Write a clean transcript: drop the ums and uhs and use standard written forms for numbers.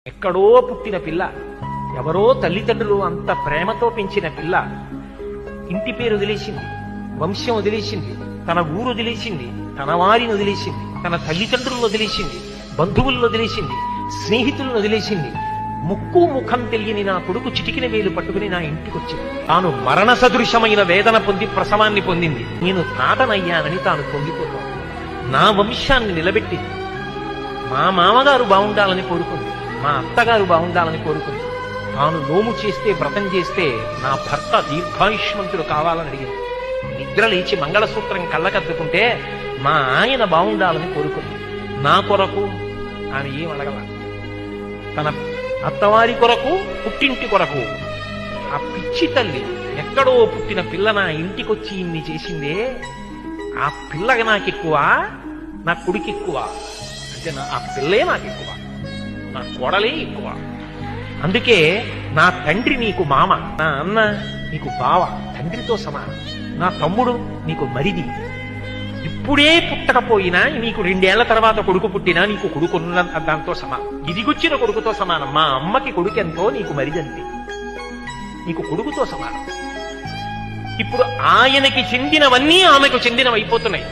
ఎక్కడో పుట్టిన పిల్ల, ఎవరో తల్లిదండ్రులు అంత ప్రేమతో పెంచిన పిల్ల ఇంటి పేరు వదిలేసింది, వంశం వదిలేసింది, తన ఊరు వదిలేసింది, తన వారిని వదిలేసింది, తన తల్లిదండ్రులను వదిలేసింది, బంధువులను వదిలేసింది, స్నేహితులను వదిలేసింది. ముక్కు ముఖం తెలియని నా కొడుకు చిటికిన వేలు పట్టుకుని నా ఇంటికి వచ్చింది. తాను మరణ సదృశమైన వేదన పొంది ప్రసవాన్ని పొందింది. నేను తాతనయ్యానని తాను పొంగిపోతాను. నా వంశాన్ని నిలబెట్టింది. మా మామగారు బాగుండాలని కోరుకుంది, మా అత్తగారు బాగుండాలని కోరుకుంది. తాను నోము చేస్తే, వ్రతం చేస్తే నా భర్త దీర్ఘాయుష్మంతుడు కావాలని అడిగింది. నిద్ర లేచి మంగళసూత్రం కళ్ళకద్దుకుంటే మా ఆయన బాగుండాలని కోరుకుంది. నా కొరకు ఆమె ఏం అడగల. తన అత్తవారి కొరకు, పుట్టింటి కొరకు. ఆ పిచ్చి తల్లి ఎక్కడో పుట్టిన పిల్ల నా ఇంటికొచ్చి ఇన్ని చేసిందే, ఆ పిల్లగా నాకెక్కువ, నా కొడుకు ఎక్కువ అంటే ఆ పిల్లే నాకు ఎక్కువ, నా కోడలే ఎక్కువ. అందుకే నా తండ్రి నీకు మామ, నా అన్న నీకు బావ, తండ్రితో సమానం. నా తమ్ముడు నీకు మరిది. ఇప్పుడే పుట్టకపోయినా నీకు 2 ఏళ్ల తర్వాత కొడుకు పుట్టినా నీకు కొడుకున్న దాంతో సమానం. ఇదిగొచ్చిన కొడుకుతో సమానం. మా అమ్మకి కొడుకెంతో నీకు మరిదంతే, నీకు కొడుకుతో సమానం. ఇప్పుడు ఆయనకి చెందినవన్నీ ఆమెకు చెందినవైపోతున్నాయి.